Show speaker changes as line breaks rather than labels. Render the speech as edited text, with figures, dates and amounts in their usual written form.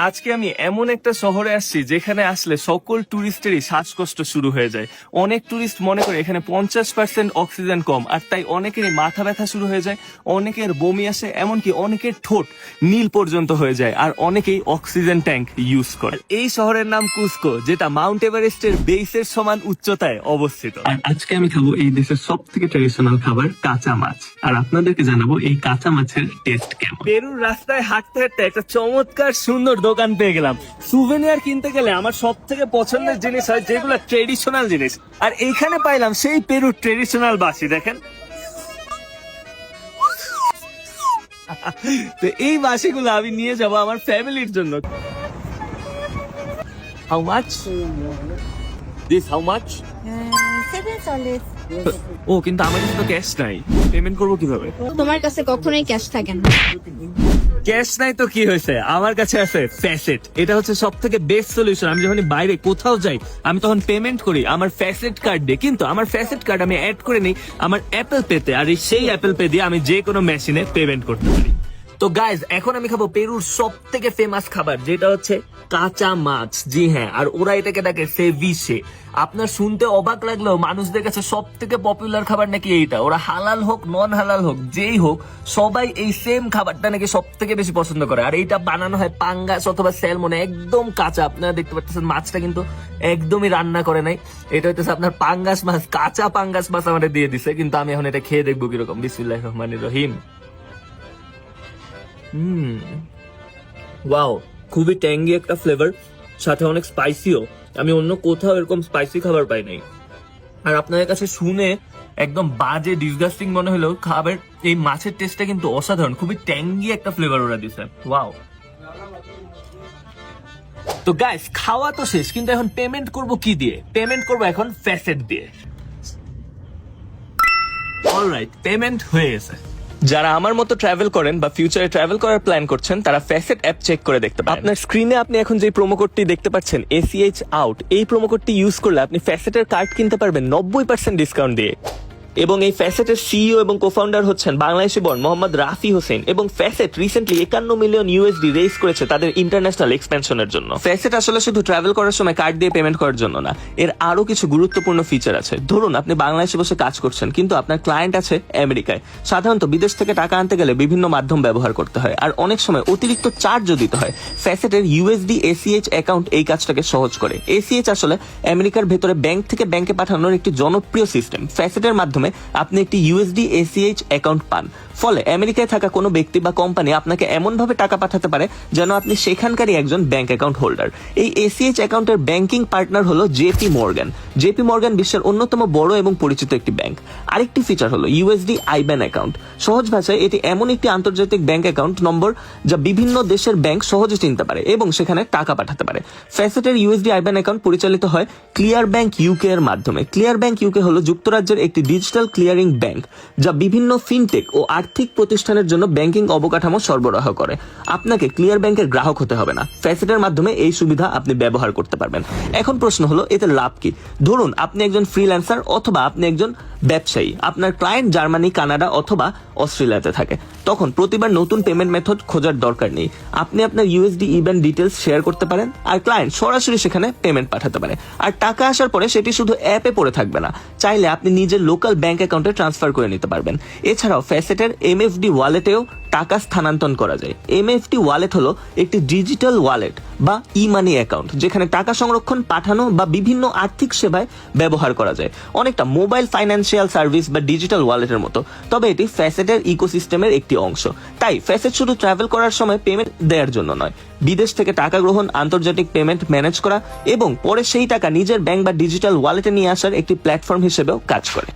আজকে আমি এমন একটা শহরে আসছি যেখানে আসলে সকল টুরিস্টেরই শ্বাসকষ্ট শুরু হয়ে যায়। অনেক টুরিস্ট মনে করে এখানে 50% অক্সিজেন কম, আর তাই অনেকেরই মাথা ব্যথা শুরু হয়ে যায়, অনেকের বমি আসে, এমনকি অনেকের ঠোঁট নীল পর্যন্ত হয়ে যায়, আর অনেকেই অক্সিজেন ট্যাঙ্ক ইউজ করে। এই শহরের নাম কুসকো, যেটা মাউন্ট এভারেস্টের বেসের সমান উচ্চতায় অবস্থিত। আর আজকে আমি খাবো এই দেশের সব থেকে ট্রেডিশনাল খাবার কাঁচা মাছ, আর আপনাদেরকে জানাবো এই কাঁচা মাছের টেস্ট কেমন। পেরুর রাস্তায় হাঁটতে হাঁটতে একটা চমৎকার সুন্দর দোকান পেয়ে গেলাম। সুভেনিয়ার কিনতে গেলে আমার সব থেকে পছন্দের জিনিস হয় যেগুলো ট্রেডিশনাল জিনিস, আর এইখানে পাইলাম সেই পেরুর ট্রেডিশনাল বাসি। দেখেন তো এই বাসিগুলো আমি নিয়ে যাব আমার ফ্যামিলির জন্য। How much this, how much?
$7.
ও কিন্তু আমার কাছে তো ক্যাশ নাই, পেমেন্ট করবো কিভাবে?
তোমার কাছে কখনোই ক্যাশ থাকে না।
ক্যাশ নাই তো কি হয়েছে, আমার কাছে আছে ফ্যাসেট। এটা হচ্ছে সব থেকে বেস্ট সলিউশন। আমি যখন বাইরে কোথাও যাই আমি তখন পেমেন্ট করি আমার ফ্যাসেট কার্ড দিয়ে, কিন্তু আমার ফ্যাসেট কার্ড আমি অ্যাড করে নিই আমার অ্যাপেল পেতে, আর সেই অ্যাপেল পে দিয়ে আমি যে কোনো মেশিনে পেমেন্ট করতে পারি। তো গাইজ, এখন আমি খাবো পেরুর সব থেকে ফেমাস খাবার, যেটা হচ্ছে কাঁচা মাছ। জি হ্যাঁ, আর ওরা এটাকে ডাকে সেভিশে। আপনার শুনতে অবাক লাগলেও মানুষদের কাছে সব থেকে পপুলার খাবার নাকি এইটা। ওরা হালাল হোক নন হালাল হোক যেই হোক, সবাই এই সেম খাবারটা নাকি সব থেকে বেশি পছন্দ করে। আর এইটা বানানো হয় পাঙ্গাস অথবা স্যালমনে, একদম কাঁচা। আপনারা দেখতে পাচ্ছেন মাছটা কিন্তু একদমই রান্না করে নাই। এটা হচ্ছে আপনার পাঙ্গাস মাছ, কাঁচা পাঙ্গাস মাছ আমাদের দিয়ে দিছে। কিন্তু আমি এখন এটা খেয়ে দেখবো কিরকম। বিসমিল্লাহির রহমানির রহিম। ওয়াও, খুবই ট্যাঙ্গি একটা ফ্লেভার, সাথে অনেক স্পাইসিও। আমি অন্য কোথাও এরকম স্পাইসি খাবার পাই নাই। আর আপনাদের কাছে শুনে একদম বাজে ডিসগাস্টিং মনে হলেও খাবার এই মাছের টেস্টটা কিন্তু অসাধারণ। খুবই ট্যাঙ্গি একটা ফ্লেভার ওরা দিছে। ওয়াও। তো গাইস, খাওয়া তো শেষ, কিন্তু এখন পেমেন্ট করব কি দিয়ে? পেমেন্ট করব এখন ফ্যাসেট দিয়ে। অলরাইট, পেমেন্ট হয়ে গেছে। যারা আমার মতো ট্রাভেল করেন বা ফিউচারে ট্রাভেল করার প্ল্যান করছেন, তারা ফ্যাসেট অ্যাপ চেক করে দেখতে পারেন। আপনার স্ক্রিনে আপনি এখন যে প্রোমো কোডটি দেখতে পাচ্ছেন ACH OUT, এই প্রোমো কোডটি ইউজ করলে আপনি ফ্যাসেটের কার্ড কিনতে পারবেন 90% ডিসকাউন্ট দিয়ে। এবং এই ফ্যাসেটের সিইও এবং কোফাউন্ডার হচ্ছেন বাংলাদেশি বর্ন মোহাম্মদ রাফি হোসেন। এবং Facet recently 51 million USD raise করেছে তাদের ইন্টারন্যাশনাল এক্সপেনশনের জন্য। ফ্যাসেট আসলে শুধু ট্রাভেল করার সময় কার্ড দিয়ে পেমেন্ট করার জন্য না, এর আরো কিছু গুরুত্বপূর্ণ ফিচার আছে। ধরুন আপনি বাংলাদেশে বসে কাজ করছেন, কিন্তু আপনার ক্লায়েন্ট আছে আমেরিকায়। সাধারণত বিদেশ থেকে টাকা আনতে গেলে বিভিন্ন মাধ্যম ব্যবহার করতে হয়, আর অনেক সময় অতিরিক্ত চার্জও দিতে হয়। ফ্যাসেটের USD ACH অ্যাকাউন্ট এই কাজটাকে সহজ করে। ACH আসলে আমেরিকার ভেতরে ব্যাংক থেকে ব্যাংকে পাঠানোর একটি জনপ্রিয় সিস্টেম। ফ্যাসেটের মাধ্যমে আপনি একটি USD ACH অ্যাকাউন্ট পান, ফলে আমেরিকায় থাকা কোনো ব্যক্তি বা কোম্পানি আপনাকে এমন ভাবে টাকা পাঠাতে পারে যেন আপনি সেখানকারই একজন ব্যাংক অ্যাকাউন্ট হোল্ডার। এই ACH অ্যাকাউন্টের ব্যাংকিং পার্টনার হলো JP Morgan। JP Morgan বিশ্বের অন্যতম বড় এবং পরিচিত একটি ব্যাংক। আরেকটি ফিচার হলো USD IBAN অ্যাকাউন্ট। সহজ ভাষায় এটি এমন একটি আন্তর্জাতিক ব্যাংক অ্যাকাউন্ট নম্বর যা বিভিন্ন দেশের ব্যাংক সহজে চিনতে পারে এবং সেখানে টাকা পাঠাতে পারে। ফ্যাসেটের USD IBAN অ্যাকাউন্ট পরিচালিত হয় ক্লিয়ার ব্যাংক UK এর মাধ্যমে। ক্লিয়ার ব্যাংক UK হলো যুক্তরাজ্যের একটি ডিজিটাল ক্লিয়ারিং ব্যাংক, যা বিভিন্ন ফিনটেক ও আর্থিক প্রতিষ্ঠানের জন্য ব্যাংকিং অবকাঠামো সরবরাহ করে। আপনাকে ক্লিয়ার ব্যাংকের গ্রাহক হতে হবে না, ফ্যাসেটের মাধ্যমে এই সুবিধা আপনি ব্যবহার করতে পারবেন। এখন প্রশ্ন হলো এতে লাভ কি? ধরুন আপনি একজন ফ্রিল্যান্সার অথবা আপনি একজন ব্যবসায়ী, আপনার ক্লায়েন্ট জার্মানি, কানাডা অথবা অস্ট্রেলিয়াতে থাকে। তখন প্রতিবার নতুন পেমেন্ট মেথড খোঁজার দরকার নেই। আপনি আপনার USD IBAN ডিটেলস শেয়ার করতে পারেন, আর ক্লায়েন্ট সরাসরি সেখানে পেমেন্ট পাঠাতে পারে। আর টাকা আসার পরে সেটি শুধু অ্যাপে পড়ে থাকবে না, চাইলে আপনি নিজের লোকাল ব্যাংক অ্যাকাউন্টে ট্রান্সফার করে নিতে পারবেন। এছাড়াও ফ্যাসেটের MFD ওয়ালেটেও টাকা স্থানান্তর করা যায়। MFD ওয়ালেট হলো একটি ডিজিটাল ওয়ালেট বা ই-মানি অ্যাকাউন্ট, যেখানে টাকা সংরক্ষণ, পাঠানো বা বিভিন্ন আর্থিক সেবায় ব্যবহার করা যায়, অনেকটা মোবাইল ফাইন্যান্সিয়াল সার্ভিস বা ডিজিটাল ওয়ালেটের মতো। তবে এটি ফ্যাসেটের ইকোসিস্টেমের একটি অংশ। তাই ফ্যাসেট শুধু ট্রাভেল করার সময় পেমেন্ট দেওয়ার জন্য নয়, বিদেশ থেকে টাকা গ্রহণ, আন্তর্জাতিক পেমেন্ট ম্যানেজ করা এবং পরে সেই টাকা নিজের ব্যাংক বা ডিজিটাল ওয়ালেটে নিয়ে আসার একটি প্ল্যাটফর্ম হিসেবেও কাজ করে।